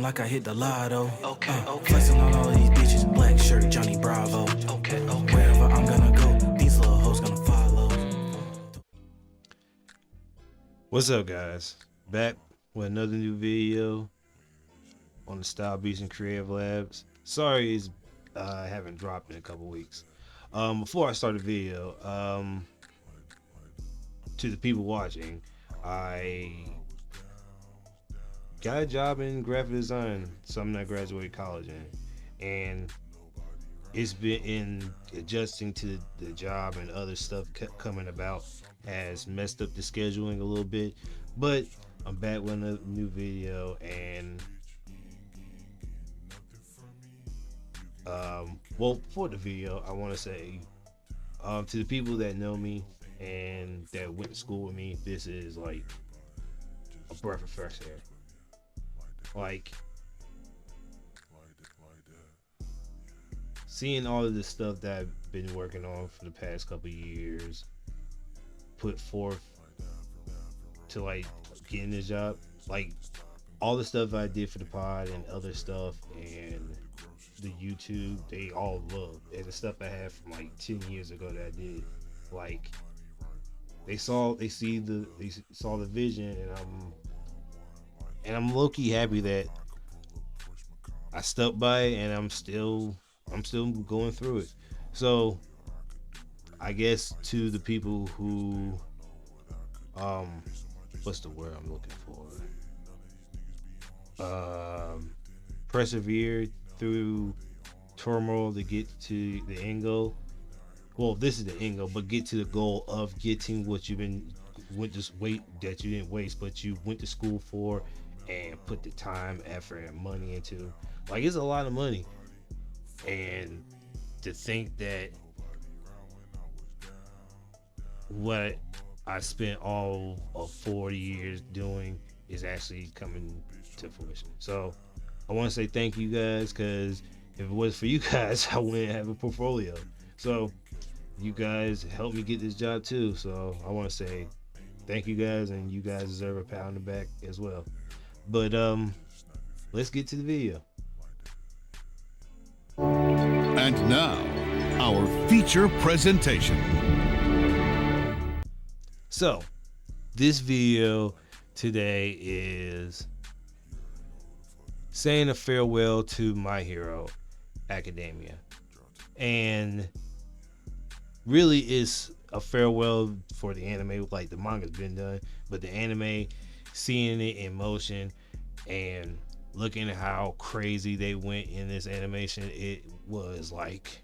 feeling like I hit the lotto. Flexing on all these bitches, black shirt, Johnny Bravo. Wherever I'm gonna go, these little hoes gonna follow. What's up, guys? Back with another new video on the Style Beats and Creative Labs. Sorry I haven't dropped in a couple weeks. Before I start the video, to the people watching, I got a job in graphic design, something I graduated college in, and it's been in adjusting to the job and other stuff coming about has messed up the scheduling a little bit, but I'm back with a new video. And for the video, I want to say to the people that know me and that went to school with me, this is like a breath of fresh air. Like, seeing all of the stuff that I've been working on for the past couple years put forth to like getting this job, like all the stuff I did for the pod and other stuff and the YouTube, they all love, and the stuff I had from like 10 years ago that I did, like they saw the vision, and I'm low-key happy that I stuck by it, and I'm still going through it. So I guess to the people who what's the word I'm looking for? Persevered through turmoil to get to the end goal. Well, this is the end goal, but get to the goal of getting what you didn't waste, but you went to school for and put the time, effort, and money into. Like, it's a lot of money, and to think that what I spent all of 4 years doing is actually coming to fruition. So I want to say thank you guys, because if it was for you guys, I wouldn't have a portfolio. So you guys helped me get this job too. So I want to say thank you guys, and you guys deserve a pat on the back as well. But let's get to the video. And now, our feature presentation. So this video today is saying a farewell to My Hero Academia, and really is a farewell for the anime. Like, the manga's been done, but the anime, seeing it in motion and looking at how crazy they went in this animation, it was like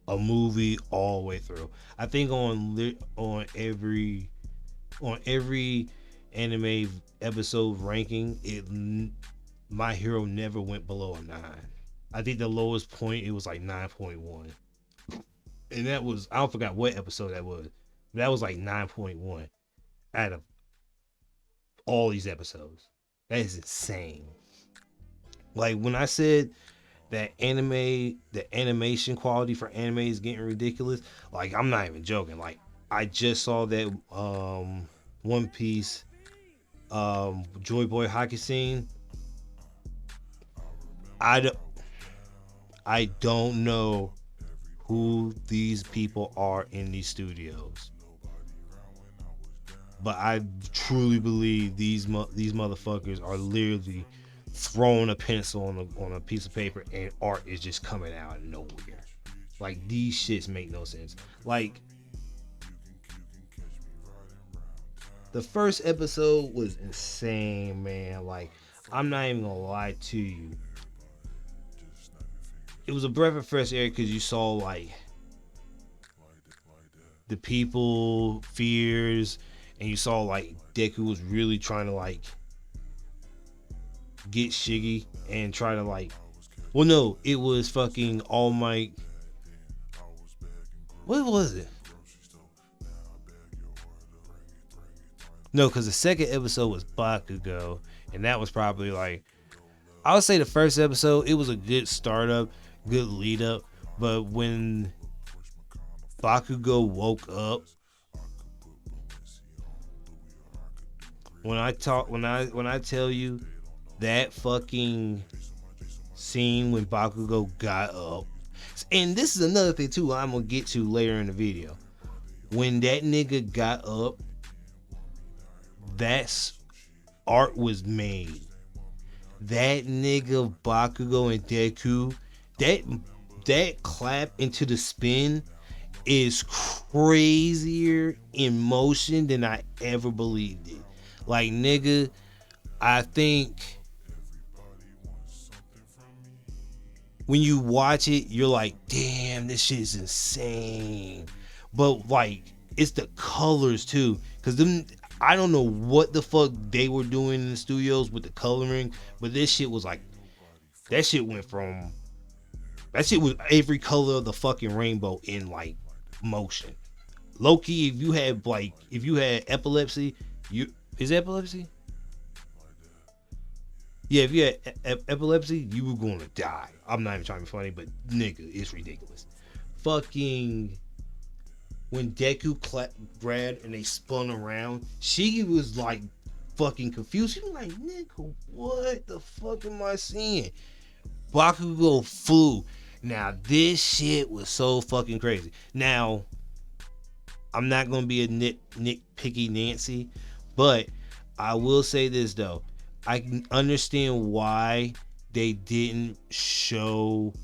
a movie all the way through. I think on every anime episode ranking, My Hero never went below a 9. I think the lowest point, it was like 9.1, and that was, I forgot what episode that was, but that was like 9.1 out of all these episodes. That is insane. Like, when I said that the animation quality for anime is getting ridiculous, like, I'm not even joking. Like, I just saw that One Piece Joy Boy hockey scene. I don't know who these people are in these studios, but I truly believe these motherfuckers are literally throwing a pencil on a piece of paper, and art is just coming out of nowhere. Like, these shits make no sense. Like, the first episode was insane, man. Like, I'm not even gonna lie to you. It was a breath of fresh air, because you saw, like, the people fears, and you saw, like, Deku was really trying to, like, get Shiggy and try to, like, well, no, it was fucking All Might. What was it? No, because the second episode was Bakugo, and that was probably, like, I would say the first episode, it was a good startup, good lead up, but when Bakugo woke up, when I tell you that fucking scene when Bakugo got up, and this is another thing too I'm gonna get to later in the video. When that nigga got up, that's art was made. That nigga Bakugo and Deku, that clap into the spin is crazier in motion than I ever believed it. Like, nigga, I think when you watch it, you're like, damn, this shit is insane. But like, it's the colors too, because them, I don't know what the fuck they were doing in the studios with the coloring, but this shit was like, that shit was every color of the fucking rainbow in like motion. Loki, if you had epilepsy, is it epilepsy? Yeah, if you had epilepsy, you were going to die. I'm not even trying to be funny, but nigga, it's ridiculous. Fucking when Deku grabbed and they spun around, she was like fucking confused. She was like, nigga, what the fuck am I seeing? Bakugo flew. Now, this shit was so fucking crazy. Now, I'm not going to be a nitpicky Nancy, but I will say this, though. I can understand why they didn't show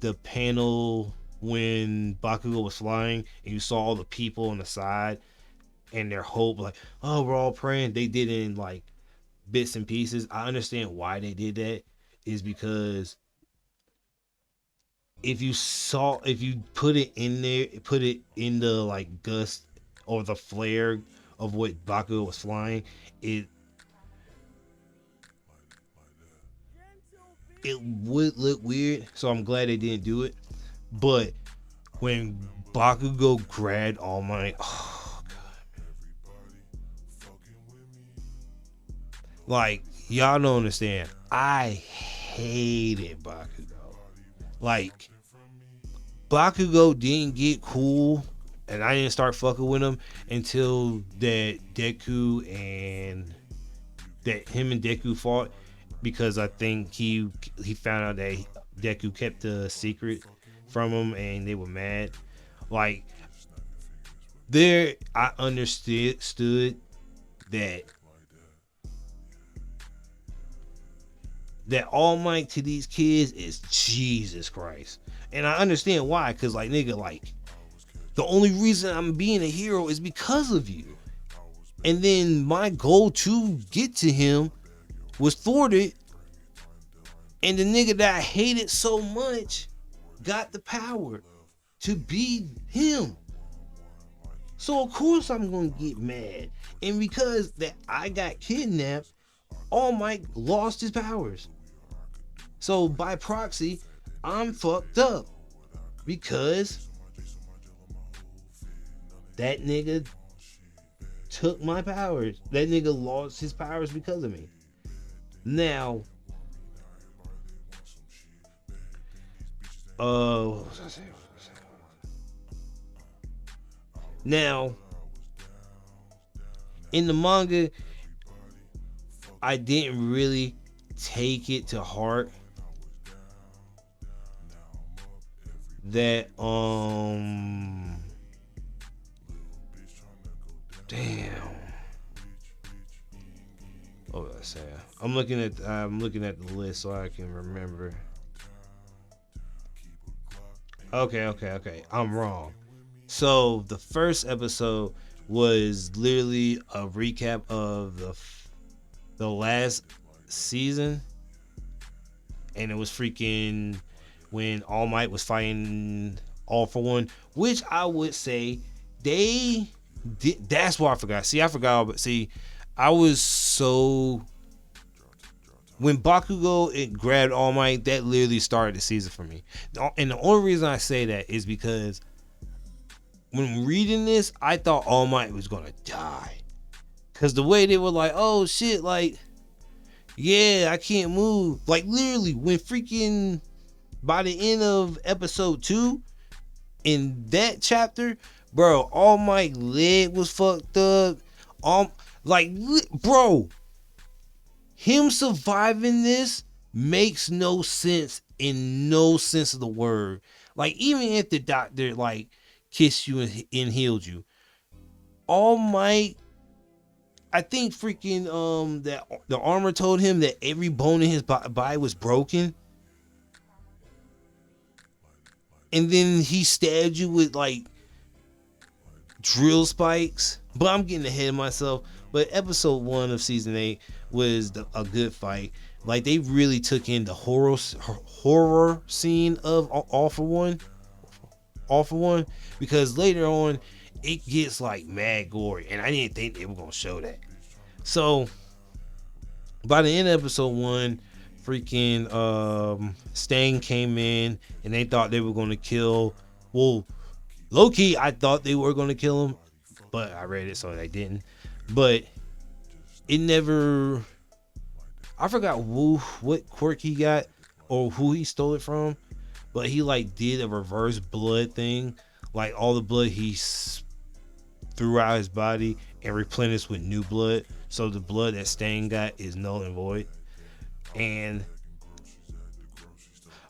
the panel when Bakugo was flying and you saw all the people on the side and their hope, like, oh, we're all praying. They did it in, like, bits and pieces. I understand why they did that. Is because if you put it in there, put it in the like gust or the flare of what Bakugo was flying, it would look weird. So I'm glad they didn't do it. But when Bakugo grabbed All Might, oh god, like, y'all don't understand. I hated Bakugo. Like, Bakugo didn't get cool, and I didn't start fucking with him until that Deku and him and Deku fought, because I think he found out that Deku kept the secret from him and they were mad. Like, there, I understood that All Might to these kids is Jesus Christ. And I understand why, because like, nigga, like, the only reason I'm being a hero is because of you. And then my goal to get to him was thwarted, and the nigga that I hated so much got the power to be him. So of course I'm gonna get mad. And because that I got kidnapped, All Might lost his powers. So by proxy, I'm fucked up, because that nigga took my powers. That nigga lost his powers because of me. Now, what was I saying? Now, in the manga, I didn't really take it to heart that damn. What was I saying? I'm looking at the list so I can remember. Okay. I'm wrong. So the first episode was literally a recap of the last season, and it was freaking when All Might was fighting All For One, which I would say they did. That's what I forgot. I forgot. See, I was so, when Bakugo grabbed All Might, that literally started the season for me. And the only reason I say that is because when reading this, I thought All Might was gonna die, cause the way they were like, oh shit, like, yeah, I can't move. Like, literally, when freaking by the end of episode 2, in that chapter, bro, All Might leg was fucked up. Like, bro, him surviving this makes no sense in no sense of the word. Like, even if the doctor like kissed you and healed you, All Might, I think freaking that the armor told him that every bone in his body was broken, and then he stabbed you with like drill spikes. But I'm getting ahead of myself. But episode 1 of season 8 was a good fight. Like, they really took in the horror scene of All for One, because later on it gets like mad gory, and I didn't think they were gonna show that. So by the end of episode 1, freaking Stain came in, and they thought they were gonna kill. Well, low key, I thought they were gonna kill him, but I read it so they didn't. But it never. I forgot what quirk he got or who he stole it from, but he like did a reverse blood thing. Like, all the blood he threw out his body and replenished with new blood. So the blood that Stain got is null and void. And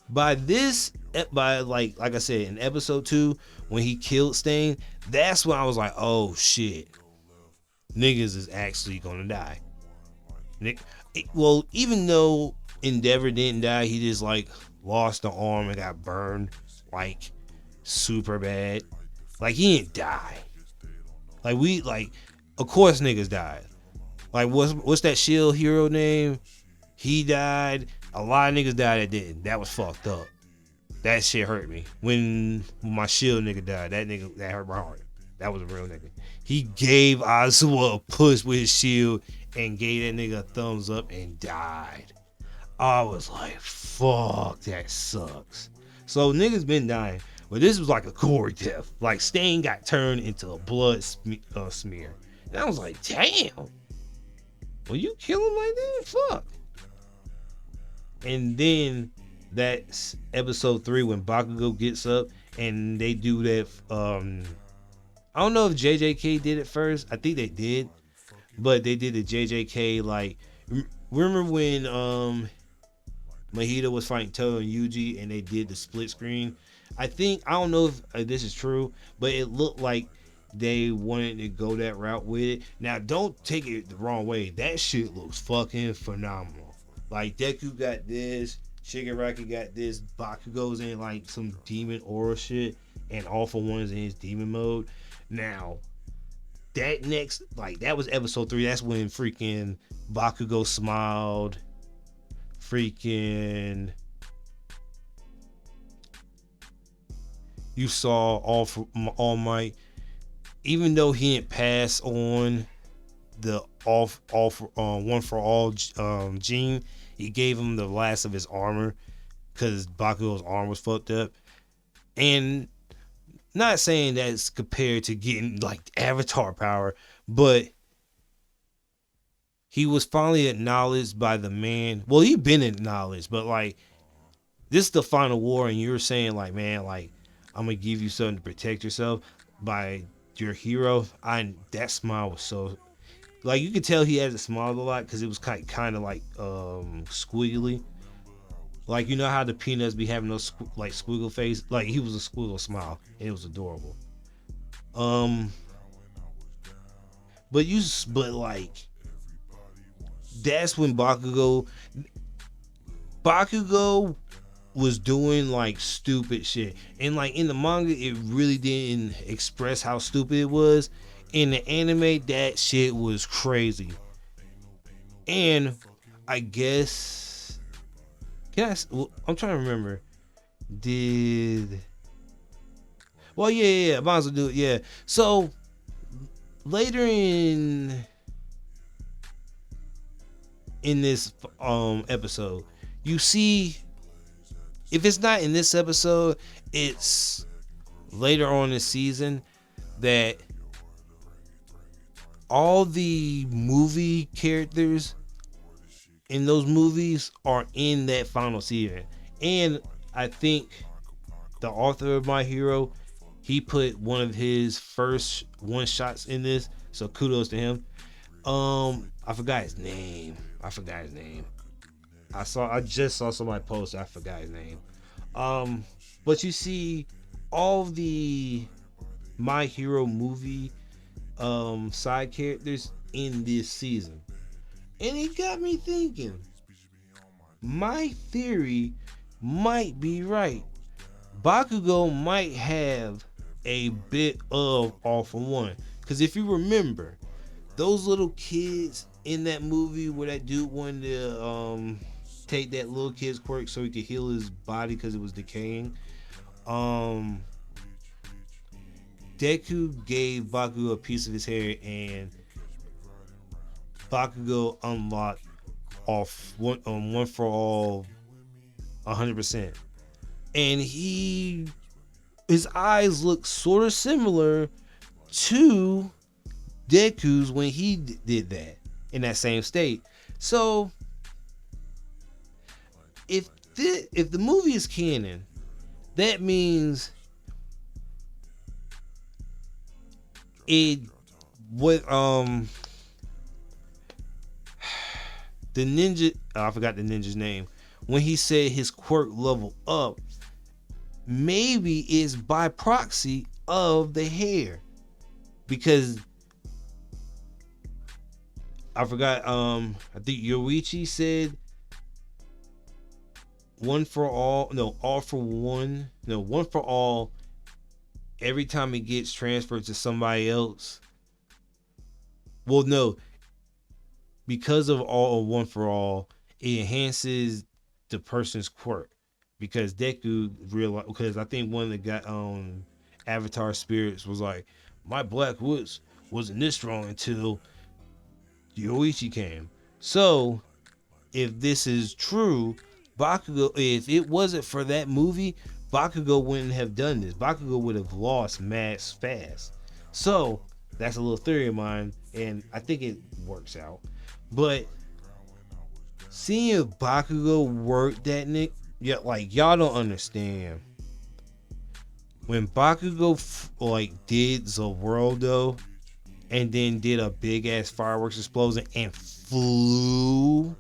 by like I said, in episode 2, when he killed Stain, that's when I was like, oh shit, niggas is actually gonna die. Well, even though Endeavor didn't die, he just like lost an arm and got burned like super bad. Like, he didn't die. Like, of course niggas died. Like, what's that Shield hero name? He died. A lot of niggas died that didn't. That was fucked up. That shit hurt me. When my Shield nigga died, that hurt my heart. That was a real nigga. He gave Azuma a push with his shield and gave that nigga a thumbs up and died. I was like, fuck, that sucks. So niggas been dying, but this was like a gory death. Like, Stain got turned into a blood smear. And I was like, damn. Will you kill him like that? Fuck. And then that's episode 3 when Bakugo gets up and they do that. I don't know if JJK did it first. I think they did, but they did the JJK. Like, remember when Mahito was fighting Toho and Yuji and they did the split screen? I don't know if this is true, but it looked like they wanted to go that route with it. Now, don't take it the wrong way. That shit looks fucking phenomenal. Like, Deku got this, Shigaraki got this, Bakugo's in like some demon aura shit, and All for One's in his demon mode. Now, that was episode 3. That's when freaking Bakugo smiled. Freaking, you saw All Might, even though he didn't pass on the one for all gene, he gave him the last of his armor because Bakugo's arm was fucked up. And not saying that's compared to getting like Avatar power, but he was finally acknowledged by the man. Well, he'd been acknowledged, but like, this is the final war, and you're saying like, man, like, I'm gonna give you something to protect yourself by your hero. That smile was so, like, you could tell he hasn't smiled a lot because it was kind of like squiggly. Like, you know how the Peanuts be having those like squiggle face? Like, he was a squiggle smile, and it was adorable. But like, that's when Bakugo was doing like stupid shit, and like in the manga, it really didn't express how stupid it was. In the anime, that shit was crazy. And I guess, I'm trying to remember. Well, yeah, might as well do it. Yeah. So later in this episode, you see, if it's not in this episode, it's later on this season, that all the movie characters in those movies are in that final season. And I think the author of My Hero, he put one of his first one shots in this, so kudos to him. I forgot his name. I just saw somebody post. I forgot his name. But you see all the My Hero movie side characters in this season, and it got me thinking. My theory might be right. Bakugo might have a bit of All for One, because if you remember, those little kids in that movie where that dude wanted to take that little kid's quirk so he could heal his body because it was decaying. Deku gave Bakugo a piece of his hair, and Bakugo unlocked off one for all 100%. And his eyes look sort of similar to Deku's when he did that in that same state. So if the movie is canon, that means the ninja, I forgot the ninja's name, when he said his quirk level up, maybe it's by proxy of the hair, because I forgot, I think Yoichi said one for all every time it gets transferred to somebody else. Well, no, because of one for all, it enhances the person's quirk. Because Deku realized, because I think one of the Avatar spirits was like, my Black Woods wasn't this strong until Yoichi came. So if this is true, Bakugo, if it wasn't for that movie, Bakugo wouldn't have done this. Bakugo would have lost mass fast. So that's a little theory of mine, and I think it works out. But seeing Bakugo work that Nick, yeah, like y'all don't understand. When Bakugo did the world though, and then did a big ass fireworks explosion and flew.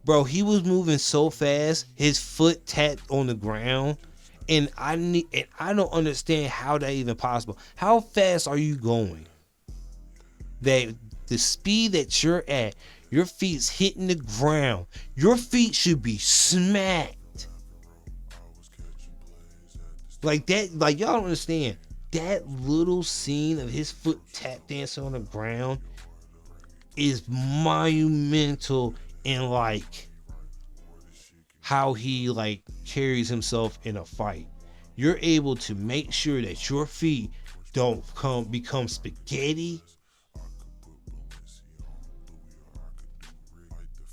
Bro, he was moving so fast, his foot tapped on the ground, and I don't understand how that even possible. How fast are you going? That the speed that you're at, your feet's hitting the ground. Your feet should be smacked. Like that, like y'all don't understand. That little scene of his foot tap dancing on the ground is monumental in like how he like carries himself in a fight. You're able to make sure that your feet don't become spaghetti.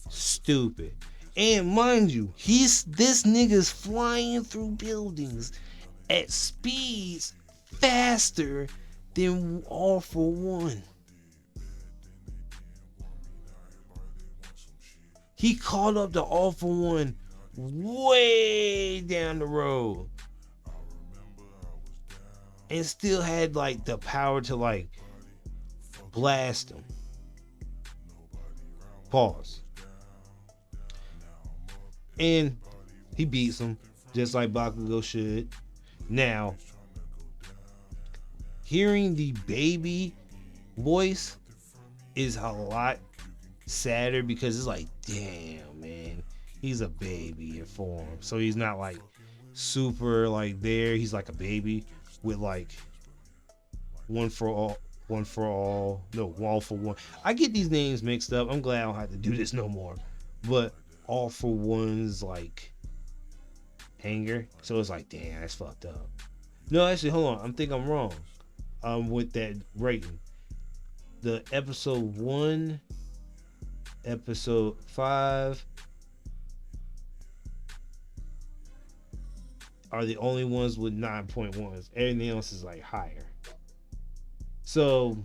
Stupid. And mind you, this nigga's flying through buildings at speeds faster than All for One. He caught up to All for One way down the road and still had like the power to like blast him. Pause. And he beats him just like Bakugo should. Now, hearing the baby voice is a lot sadder because it's like, damn, man, he's a baby in form. So he's not like super like there. He's like a baby with like All for One. I get these names mixed up. I'm glad I don't have to do this no more. But All for One's like hanger. So it's like, damn, that's fucked up. No, actually, hold on. I think I'm wrong. With that rating. The episode 1, episode 5 are the only ones with 9.1s. Everything else is like higher. So,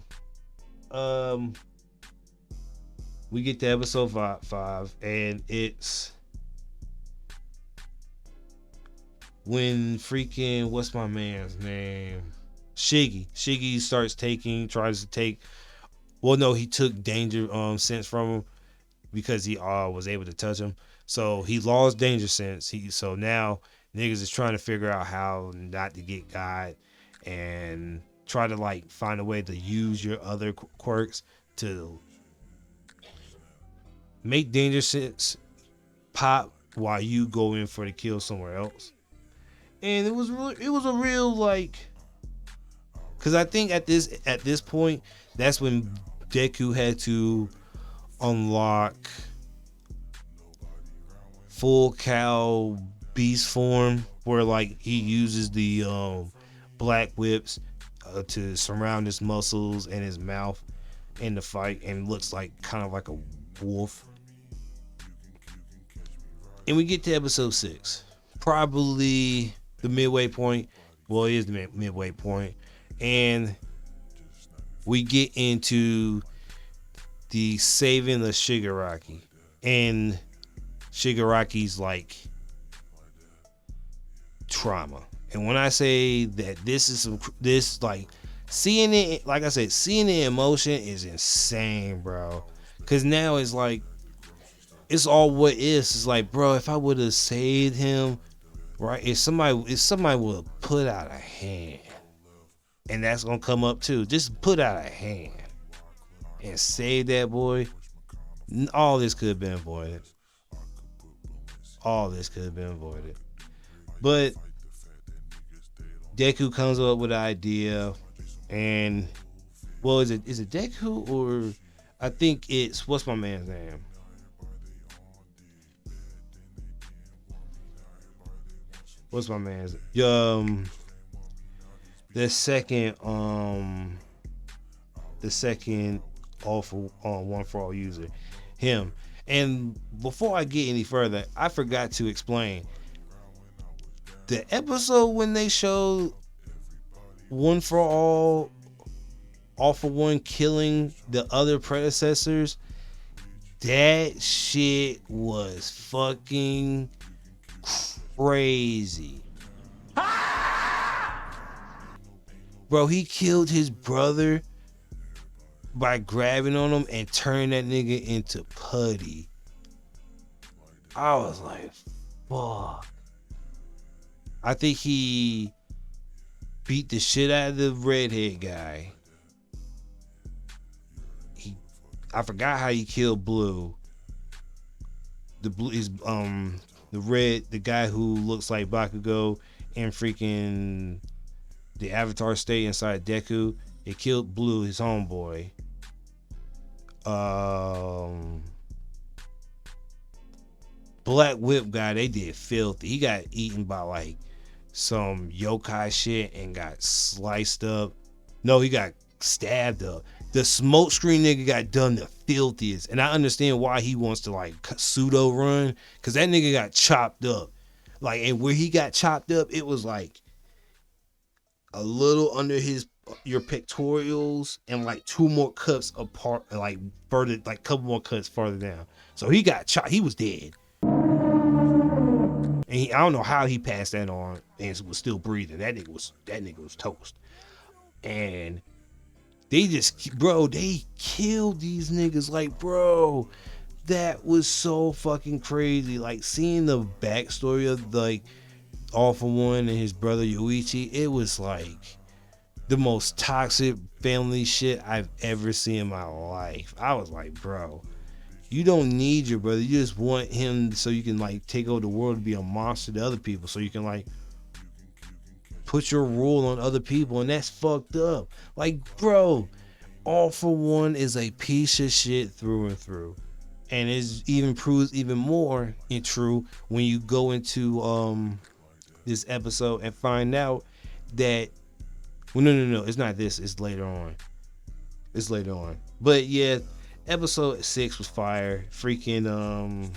we get to episode 5, and it's when freaking, what's my man's name? Shiggy tries to take. Well, no, he took danger sense from him because he was able to touch him. So he lost danger sense. So now niggas is trying to figure out how not to get got and try to like find a way to use your other quirks to make danger sense pop while you go in for the kill somewhere else. And it was a real like, because I think at this point that's when Deku had to unlock full cow beast form, where like he uses the black whips to surround his muscles and his mouth in the fight, and looks like kind of like a wolf. And we get to episode 6, probably the midway point. Well, it is the midway point, and we get into the saving of Shigaraki and Shigaraki's like trauma. And when I say that this like seeing it, like I said, seeing the emotion is insane, bro. Cause now it's like, it's all what is. It's like, bro, if I would have saved him, right? If somebody would have put out a hand, and that's gonna come up too. Just put out a hand and save that boy. All this could have been avoided. But Deku comes up with an idea, and well, is it Deku, or I think it's, what's my man's name? What's my man's the second all for one for all user, him. And before I get any further, I forgot to explain the episode when they showed one for all for one killing the other predecessors. That shit was fucking crazy. Bro, he killed his brother by grabbing on him and turning that nigga into putty. I was like, fuck. I think he beat the shit out of the redhead guy. I forgot how he killed Blue. The blue is the guy who looks like Bakugo and freaking the Avatar state inside Deku. They killed Blue, his homeboy. Black Whip guy, they did filthy. He got eaten by like some yokai shit and got sliced up. No, he got stabbed up. The smoke screen nigga got done the filthiest, and I understand why he wants to like pseudo run, cause that nigga got chopped up. Like, and where he got chopped up, it was like a little under your pectorials and like 2 more cuts apart, like further, like a couple more cuts farther down. So he got chopped. He was dead. And I don't know how he passed that on and was still breathing. That nigga was toast. And they killed these niggas. Like, bro, that was so fucking crazy. Like, seeing the backstory of like All For One and his brother Yoichi, it was like the most toxic family shit I've ever seen in my life. I was like, bro, you don't need your brother. You just want him so you can like take over the world, to be a monster to other people, so you can like put your rule on other people, and that's fucked up. Like, bro, All For One is a piece of shit through and through. And it even proves even more true when you go into this episode and find out that, well, no, it's not this, it's later on. But yeah, episode 6 was fire. Freaking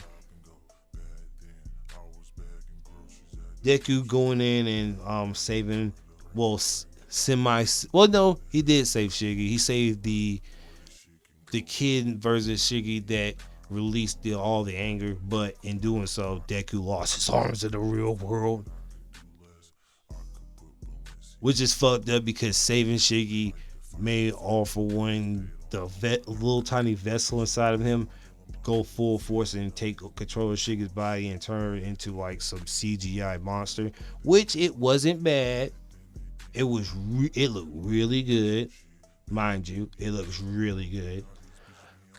Deku going in and saving, well, no, he did save Shiggy. He saved the kid versus Shiggy that released all the anger, but in doing so, Deku lost his arms in the real world. which is fucked up because Saving Shiggy made All For One, the little tiny vessel inside of him, go full force and take control of Shiggy's body and turn into like some CGI monster, which it wasn't bad. It was it looked really good, mind you. It looks really good.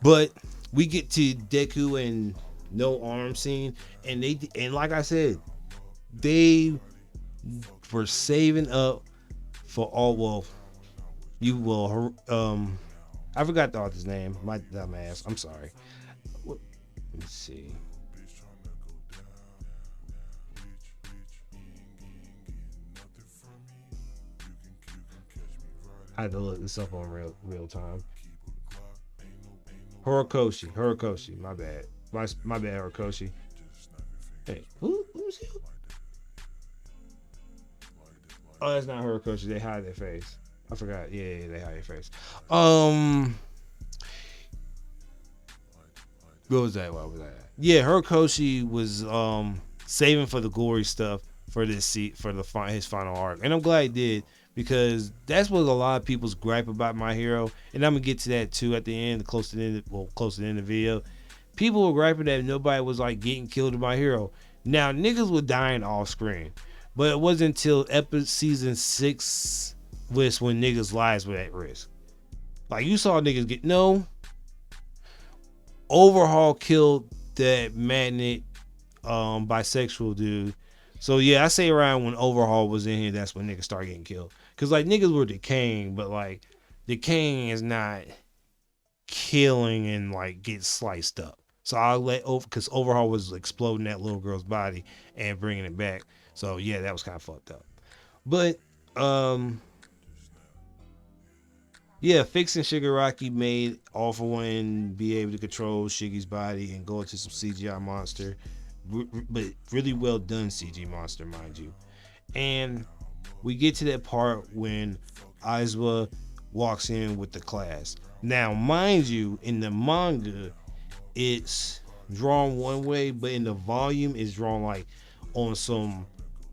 But we get to Deku and no arm scene, and like I said, they were saving up for all. I forgot the author's name. My dumb ass. I'm sorry. Let me see. I had to look this up on real time. Horikoshi. My bad. My bad, Horikoshi. Hey, who's he? Oh, that's not Horikoshi. They hide their face. I forgot. Yeah, they hide their face. What was that? What was that? Yeah, Horikoshi was saving for the glory stuff for this his final arc, and I'm glad he did, because that's what a lot of people's gripe about My Hero, and I'm gonna get to that too at the end, close to the end of the video. People were griping that nobody was like getting killed in My Hero. Now niggas were dying off screen, but it wasn't until season 6 was when niggas' lives were at risk. Like, you saw niggas get Overhaul killed that magnet bisexual dude. So yeah, I say around when Overhaul was in here, that's when niggas started getting killed. Cause like niggas were decaying, but like decaying is not killing and like get sliced up. So I'll because Overhaul was exploding that little girl's body and bringing it back. So yeah, that was kind of fucked up. But yeah, fixing Shigaraki made All For One be able to control Shiggy's body and go into some CGI monster, but really well done CG monster, mind you. And we get to that part when Aizawa walks in with the class. Now, mind you, in the manga, it's drawn one way, but in the volume, it's drawn like on some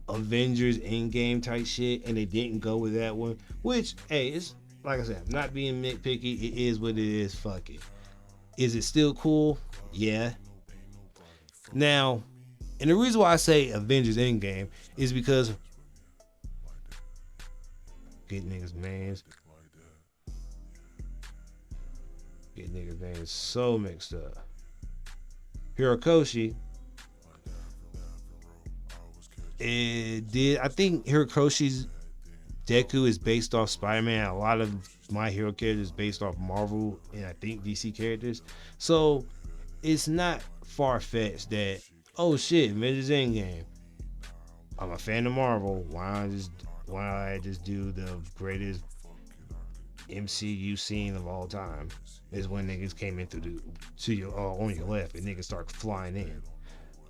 Avengers Endgame type shit, and they didn't go with that one. Which, hey, it's like I said, I'm not being nitpicky. It is what it is. Fuck it. Is it still cool? Yeah. Now, and the reason why I say Avengers Endgame is because get niggas names so mixed up. Horikoshi. I think Horikoshi's Deku is based off Spider-Man. A lot of My Hero characters based off Marvel and I think DC characters. So it's not far-fetched that, oh shit, Avengers Endgame. I'm a fan of Marvel. Why don't I just do the greatest MCU scene of all time? Is when niggas came in to your on your left and niggas start flying in.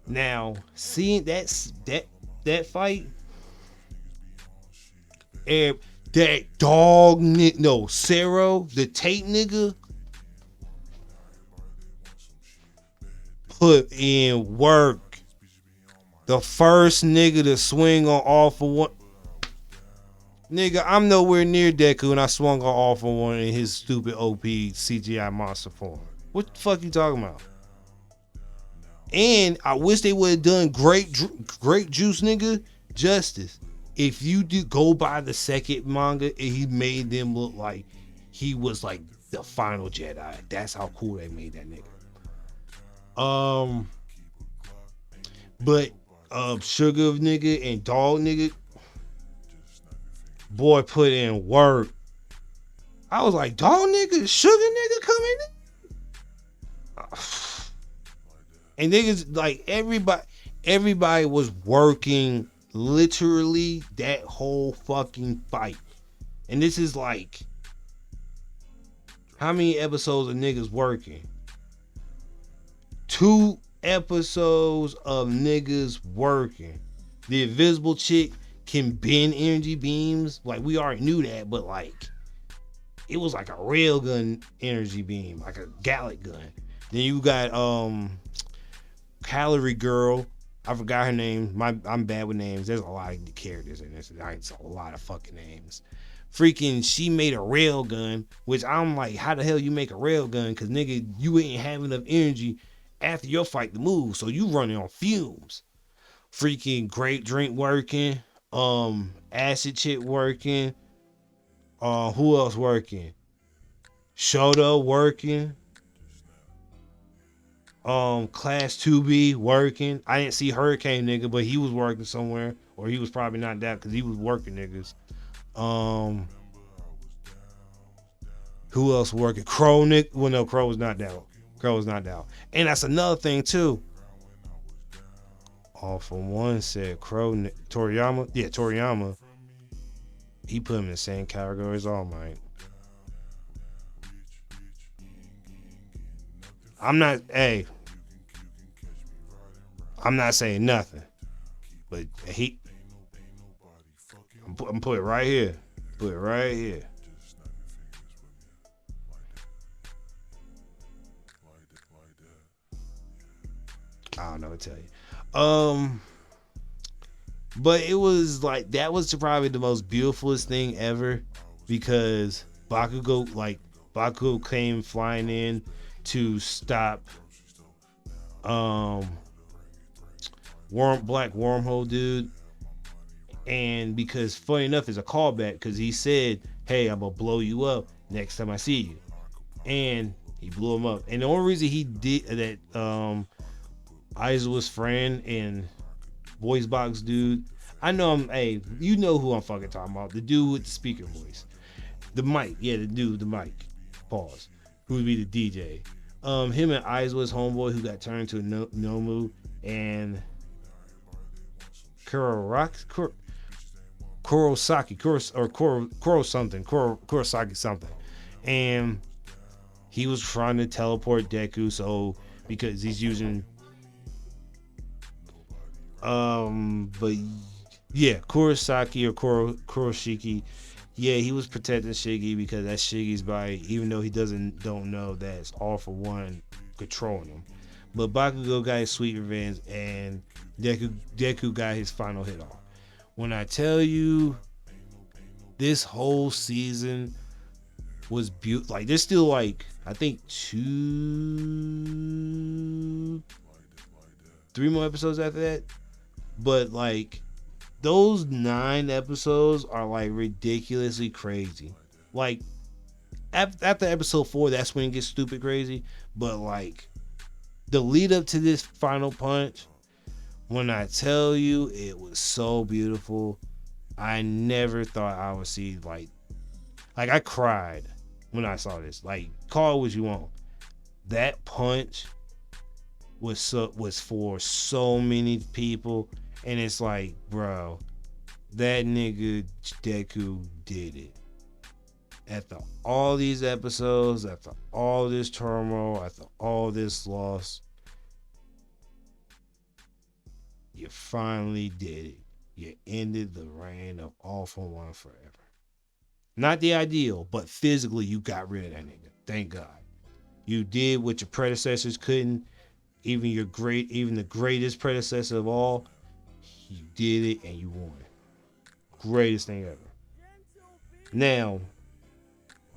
Now, seeing that fight, and that dog Cero, the tape nigga, put in work. The first nigga to swing on All For One. Nigga, I'm nowhere near Deku and I swung on All For One in his stupid OP CGI monster form. What the fuck you talking about? And I wish they would have done Great Juice nigga justice. If you do go by the second manga, he made them look like he was like the final Jedi. That's how cool they made that nigga. But Sugar nigga and Dog nigga, boy, put in work. I was like, Dog nigga, Sugar nigga coming in. And niggas, like, everybody was working literally that whole fucking fight. And this is like, how many episodes of niggas working? 2 episodes of niggas working. The invisible chick can bend energy beams. Like, we already knew that, but like, it was like a railgun energy beam, like a Gallic gun. Then you got Calorie Girl. I forgot her name. I'm bad with names. There's a lot of characters in this. It's a lot of fucking names. Freaking, she made a rail gun, which I'm like, how the hell you make a rail gun? Cause nigga, you ain't have enough energy after your fight to move, so you running on fumes. Freaking grape drink working, acid chip working. Who else working? Shoto working. Class 2B working. I didn't see Hurricane nigga, but he was working somewhere, or he was probably not that because he was working niggas. Who else working? Crow Nick. Well, no, Crow was not down. And that's another thing too. All for One said Crow Toriyama. Yeah, Toriyama. He put him in the same category as All Might. I'm not saying nothing, but I'm put it right here. Put it right here. I don't know what to tell you. But it was like, that was probably the most beautifulest thing ever, because Bakugo came flying in to stop Black Wormhole dude, and because funny enough, it's a callback because he said, hey, I'm gonna blow you up next time I see you, and he blew him up. And the only reason he did that, Aizawa's friend and voice box dude, I know you know who I'm fucking talking about, the dude with the speaker voice, the mic, the dude with the mic, pause, who would be the DJ. Him and Aizawa's homeboy who got turned to a Nomu, and Kurosaki something, and he was trying to teleport Deku, so because he's using Kurosaki or Kuroshiki, he was protecting Shiggy because that's Shiggy's body, even though he don't know that it's All for One controlling him. But Bakugo got his sweet revenge, and Deku got his final hit off. When I tell you, this whole season was beautiful. Like, there's still I think 2-3 more episodes after that, but those 9 episodes are ridiculously crazy. After episode 4, that's when it gets stupid crazy. But the lead up to this final punch, when I tell you, it was so beautiful. I never thought I would see I cried when I saw this. Call it what you want. That punch was for so many people, and it's bro, that nigga Deku did it. After all these episodes, after all this turmoil, after all this loss, you finally did it. You ended the reign of All for One forever. Not the ideal, but physically you got rid of that nigga. Thank God. You did what your predecessors couldn't. Even the greatest predecessor of all, you did it and you won. Greatest thing ever. Now,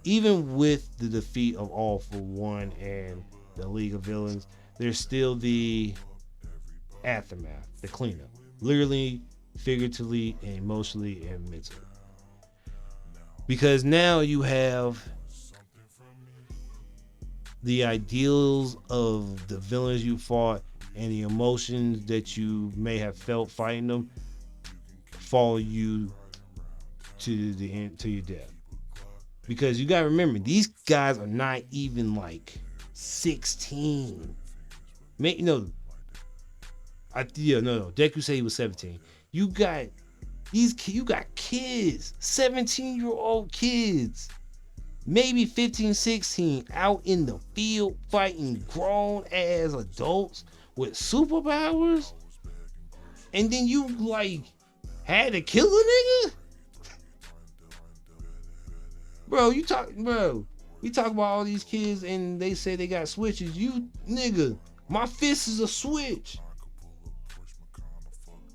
even with the defeat of All for One and the League of Villains, there's still the aftermath, the cleanup. Literally, figuratively, and emotionally, and mentally. Because now you have the ideals of the villains you fought and the emotions that you may have felt fighting them follow you to the end, to your death. Because you gotta remember, these guys are not even 16. Deku said he was 17. You got kids, 17-year-old kids, maybe 15, 16, out in the field fighting grown ass adults with superpowers, and then you had to kill a nigga? We talk about all these kids and they say they got switches. You nigga, my fist is a switch.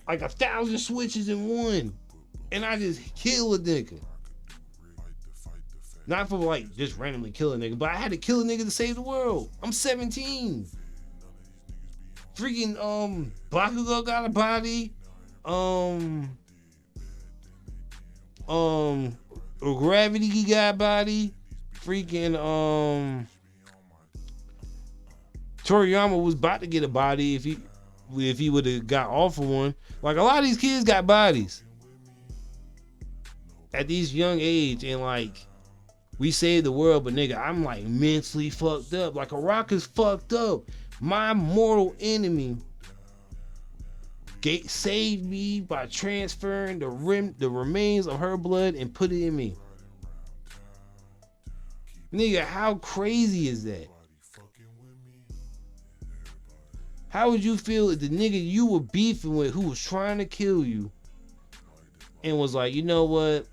like 1,000 switches in one, and I just kill a nigga. Not for like just randomly kill a nigga, but I had to kill a nigga to save the world. I'm 17. Freaking Bakugo got a body. Gravity got a body. Freaking Toriyama was about to get a body if he would have got off of one. Like, a lot of these kids got bodies at these young age, and like, we saved the world, but nigga, I'm like mentally fucked up. Like, a rock is fucked up. My mortal enemy saved me by transferring the remains of her blood and put it in me. Nigga, how crazy is that? How would you feel if the nigga you were beefing with, who was trying to kill you, and was like, you know what?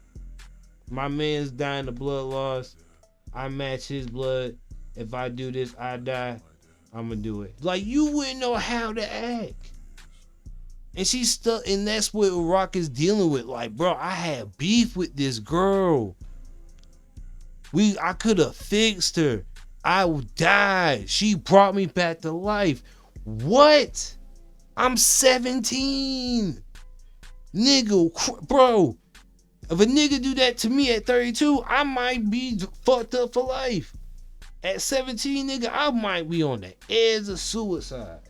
My man's dying of blood loss. I match his blood. If I do this, I die. I'm gonna do it. Like, you wouldn't know how to act. And she's stuck, and that's what Rock is dealing with. Like, bro, I had beef with this girl. I could have fixed her. I died. She brought me back to life. What? I'm 17. Nigga, bro. If a nigga do that to me at 32, I might be fucked up for life. At 17, nigga, I might be on the edge of suicide.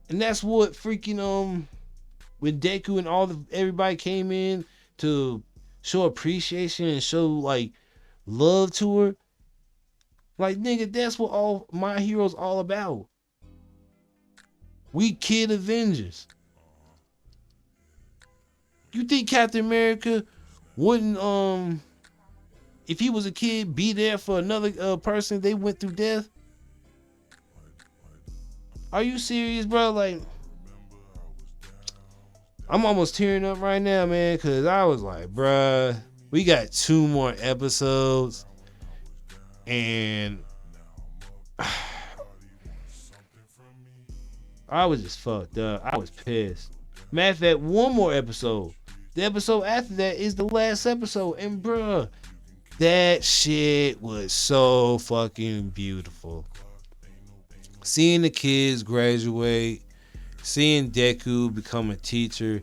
And that's what freaking when Deku and everybody came in to show appreciation and show like love to her. Like, nigga, that's what all My Hero's all about. We kid Avengers. You think Captain America wouldn't if he was a kid, be there for another person they went through death? Are you serious, bro? Like, I'm almost tearing up right now, man, because I was like, bruh, we got 2 more episodes, and I was just fucked up. I was pissed. Matter of fact, 1 more episode. The episode after that is the last episode, and bruh, that shit was so fucking beautiful. Seeing the kids graduate, seeing Deku become a teacher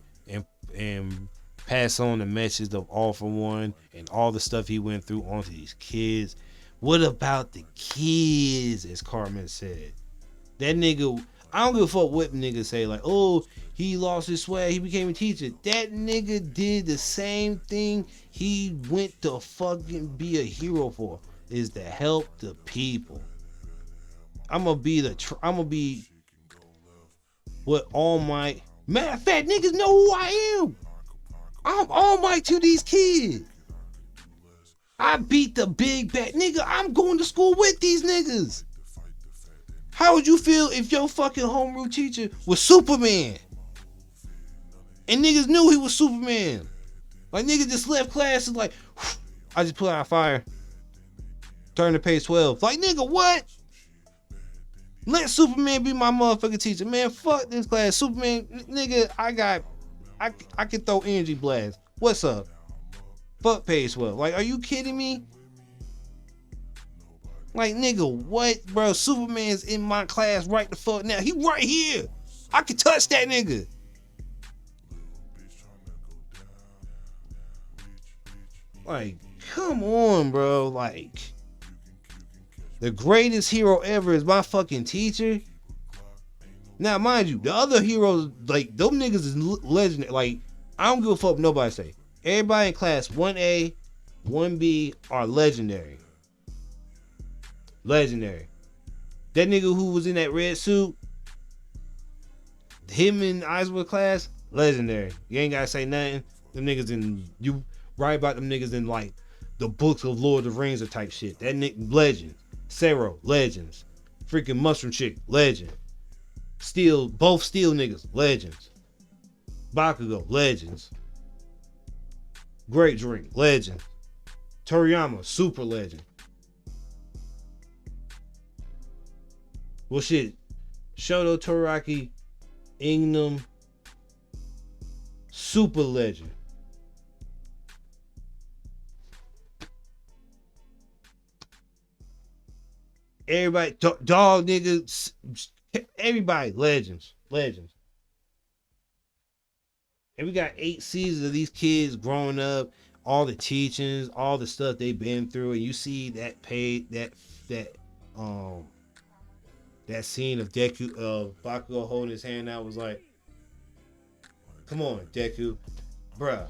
and pass on the message of All for One and all the stuff he went through onto these kids. What about the kids, as Carmen said? That nigga, I don't give a fuck what niggas say, like, oh, he lost his swag, he became a teacher. That nigga did the same thing he went to fucking be a hero for, is to help the people. I'm gonna be what All Might. Matter of fact, niggas know who I am. I'm All Might to these kids. I beat the big bad nigga. I'm going to school with these niggas. How would you feel if your fucking homeroom teacher was Superman? And niggas knew he was Superman. Like, niggas just left class and like, I just put out fire. Turn to page 12. Like, nigga, what? Let Superman be my motherfucking teacher. Man, fuck this class. Superman, nigga, I can throw energy blast. What's up? Fuck page 12. Like, are you kidding me? Like, nigga, what, bro? Superman's in my class right the fuck now. He right here. I can touch that nigga. Like, come on, bro. Like, the greatest hero ever is my fucking teacher. Now, mind you, the other heroes, like, them niggas is legendary. Like, I don't give a fuck what nobody say. Everybody in class 1A, 1B are legendary. Legendary. That nigga who was in that red suit, him in Eiswood class, legendary. You ain't gotta say nothing. Them niggas in, you write about them niggas in like the books of Lord of the Rings or type shit. That nigga, legend. Sero, legends. Freaking Mushroom Chick, legend. Steel, both Steel niggas, legends. Bakugo, legends. Great Drink, legend. Toriyama, super legend. Well, shit. Shoto, Toraki, Ingnum, super legend. Everybody, dog niggas, everybody, legends. And we got 8 seasons of these kids growing up, all the teachings, all the stuff they've been through, and you see that that scene of Bakugo holding his hand out was like, come on, Deku, bruh.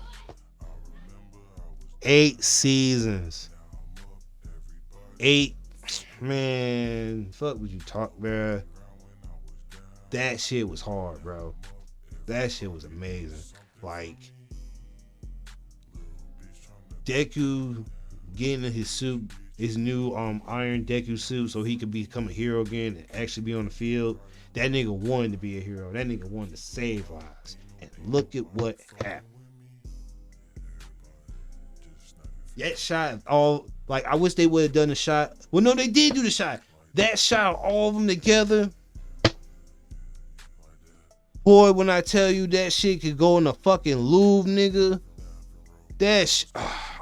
8 seasons. 8, man, fuck would you talk, bruh. That shit was hard, bro. That shit was amazing. Like, Deku getting his suit, his new Iron Deku suit, so he could become a hero again and actually be on the field. That nigga wanted to be a hero. That nigga wanted to save lives. And look at what happened. That shot, I wish they would have done the shot. Well, no, they did do the shot. That shot, all of them together. Boy, when I tell you that shit could go in the fucking Louvre, nigga.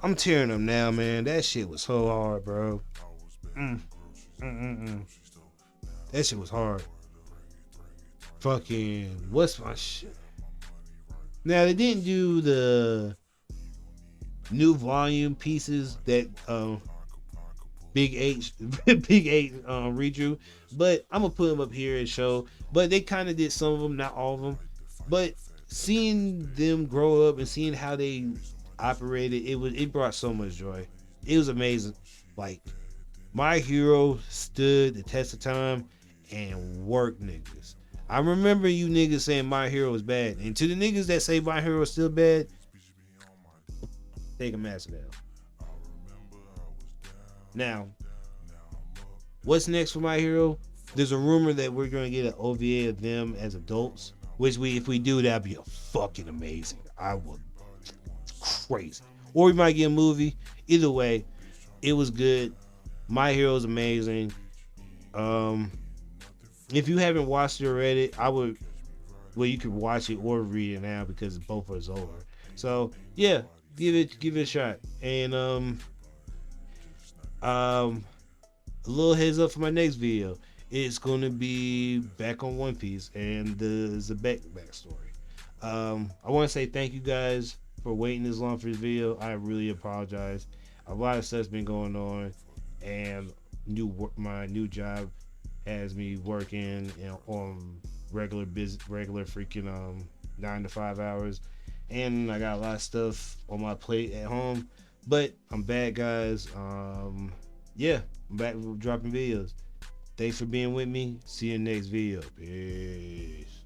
I'm tearing up now, man. That shit was so hard, bro. That shit was hard. Fucking, what's my shit? Now, they didn't do the new volume pieces that Big H redrew, but I'm gonna put them up here and show. But they kind of did some of them, not all of them. But seeing them grow up and seeing how they operated, it brought so much joy. It was amazing. Like, My Hero stood the test of time and worked niggas. I remember you niggas saying My Hero is bad, and to the niggas that say My Hero is still bad, take a massive L. Now, what's next for My Hero? There's a rumor that we're gonna get an OVA of them as adults, which if we do, that'd be a fucking amazing. Crazy. Or we might get a movie. Either way, it was good. My Hero is amazing. If you haven't watched it already, you could watch it or read it now because both of us over. So yeah, give it a shot. And a little heads up for my next video. It's gonna be back on One Piece and the Zebek backstory. I want to say thank you guys for waiting this long for this video. I really apologize. A lot of stuff's been going on, and my new job has me working on regular freaking 9 to 5 hours, and I got a lot of stuff on my plate at home. But I'm back, guys. Yeah, I'm back dropping videos. Thanks for being with me. See you in the next video. Peace.